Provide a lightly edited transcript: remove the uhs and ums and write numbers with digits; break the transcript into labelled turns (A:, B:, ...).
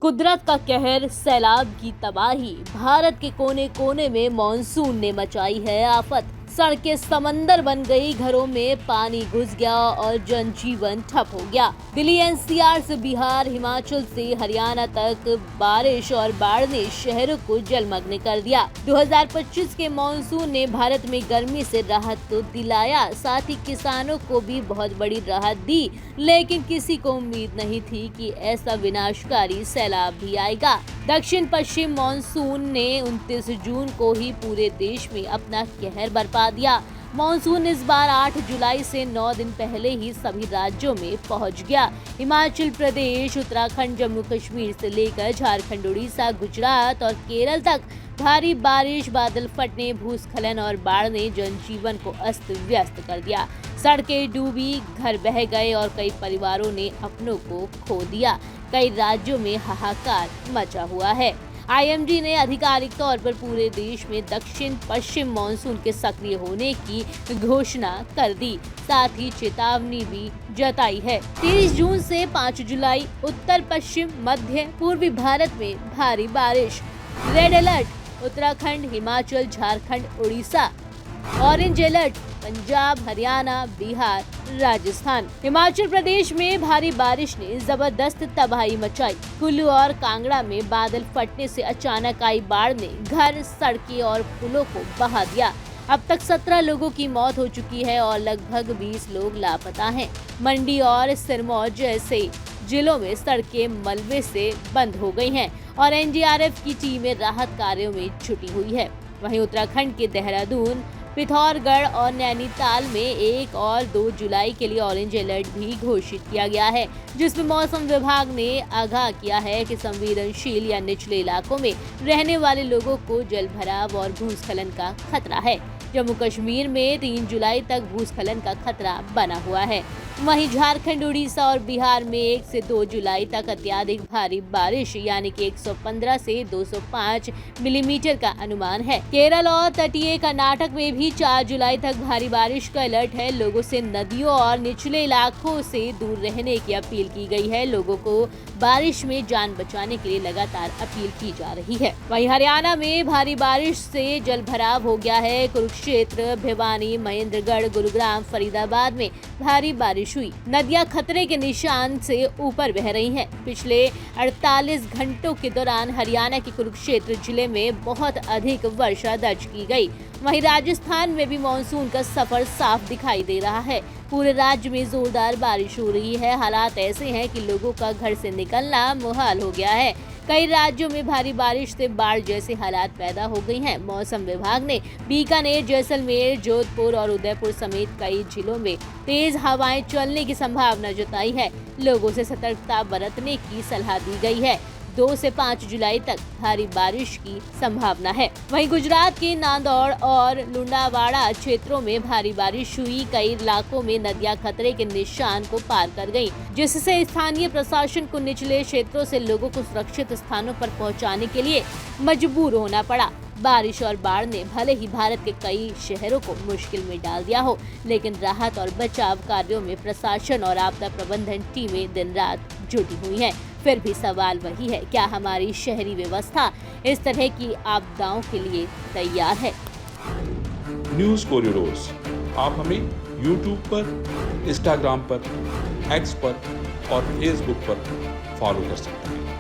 A: कुदरत का कहर, सैलाब की तबाही, भारत के कोने कोने में मॉनसून ने मचाई है आफत। सड़कें समंदर बन गई, घरों में पानी घुस गया और जनजीवन ठप हो गया। दिल्ली एनसीआर से बिहार, हिमाचल से हरियाणा तक बारिश और बाढ़ ने शहरों को जलमग्न कर दिया। 2025 के मॉनसून ने भारत में गर्मी से राहत तो दिलाया, साथ ही किसानों को भी बहुत बड़ी राहत दी, लेकिन किसी को उम्मीद नहीं थी कि ऐसा विनाशकारी सैलाब भी आएगा। दक्षिण पश्चिम मॉनसून ने 29 जून को ही पूरे देश में अपना कहर बरपा दिया। मॉनसून इस बार 8 जुलाई से 9 दिन पहले ही सभी राज्यों में पहुंच गया। हिमाचल प्रदेश, उत्तराखंड, जम्मू कश्मीर से लेकर झारखंड, उड़ीसा, गुजरात और केरल तक भारी बारिश, बादल फटने, भूस्खलन और बाढ़ ने जनजीवन को अस्त व्यस्त कर दिया। सड़कें डूबी, घर बह गए और कई परिवारों ने अपनों को खो दिया। कई राज्यों में हाहाकार मचा हुआ है। आईएमडी ने आधिकारिक तौर पर पूरे देश में दक्षिण पश्चिम मॉनसून के सक्रिय होने की घोषणा कर दी, साथ ही चेतावनी भी जताई है। 30 जून से 5 जुलाई उत्तर पश्चिम मध्य पूर्वी भारत में भारी बारिश, red alert Uttarakhand, Himachal, Jharkhand, Odisha, orange alert Punjab, Haryana, Bihar, Rajasthan. Himachal Pradesh में भारी बारिश ने जबरदस्त तबाही मचाई। कुल्लू और कांगड़ा में बादल फटने से अचानक आई बाढ़ ने घर, सड़कें और पुलों को बहा दिया। अब तक 17 लोगों की मौत हो चुकी है और लगभग 20 लोग लापता हैं। मंडी और सिरमौर जैसे जिलों में सड़कें मलबे से बंद हो गई हैं और एनडीआरएफ की टीमें राहत कार्यों में जुटी हुई है। वहीं उत्तराखंड के देहरादून, पिथौरागढ़ और नैनीताल में 1 और 2 जुलाई के लिए ऑरेंज अलर्ट भी घोषित किया गया है, जिसमें मौसम विभाग ने आगाह किया है कि संवेदनशील या निचले इलाकों में रहने वाले लोगों को जलभराव और भूस्खलन का खतरा है। जम्मू कश्मीर में 3 जुलाई तक भूस्खलन का खतरा बना हुआ है। वहीं झारखंड, उड़ीसा और बिहार में 1 से 2 जुलाई तक अत्यधिक भारी बारिश यानी कि 115 से 205 मिलीमीटर का अनुमान है। केरल और तटीय कर्नाटक में भी 4 जुलाई तक भारी बारिश का अलर्ट है। लोगों से नदियों और निचले इलाकों से दूर रहने की अपील की गई है। लोगों को बारिश में जान बचाने के लिए लगातार अपील की जा रही है। वहीं हरियाणा में भारी बारिश से जलभराव हो गया है। कुरुक्षेत्र, भिवानी, महेंद्रगढ़, गुरुग्राम, फरीदाबाद में भारी बारिश हुई। नदियां खतरे के निशान से ऊपर बह रही हैं। पिछले 48 घंटों के दौरान हरियाणा के कुरुक्षेत्र जिले में बहुत अधिक वर्षा दर्ज की गई। वहीं राजस्थान में भी मॉनसून का सफर साफ दिखाई दे रहा है। पूरे राज्य में जोरदार बारिश हो रही है। हालात ऐसे हैं कि लोगों का घर से निकलना मुहाल हो गया है। कई राज्यों में भारी बारिश से बाढ़ जैसे हालात पैदा हो गई हैं। मौसम विभाग ने बीकानेर, जैसलमेर, जोधपुर और उदयपुर समेत कई जिलों में तेज हवाएं चलने की संभावना जताई है। लोगों से सतर्कता बरतने की सलाह दी गई है। 2 से 5 जुलाई तक भारी बारिश की संभावना है। वहीं गुजरात के नांदौड़ और लुंडावाड़ा क्षेत्रों में भारी बारिश हुई। कई इलाकों में नदियां खतरे के निशान को पार कर गईं, जिससे स्थानीय प्रशासन को निचले क्षेत्रों से लोगों को सुरक्षित स्थानों पर पहुंचाने के लिए मजबूर होना पड़ा। बारिश और बाढ़ ने भले ही भारत के कई शहरों को मुश्किल में डाल दिया हो, लेकिन राहत और बचाव कार्यों में प्रशासन और आपदा प्रबंधन टीमें दिन रात जुटी हुई हैं। फिर भी सवाल वही है, क्या हमारी शहरी व्यवस्था इस तरह की आपदाओं के लिए तैयार है?
B: न्यूज़ कोरिडोर्स आप हमें YouTube पर, Instagram पर, X पर और Facebook पर फॉलो कर सकते हैं।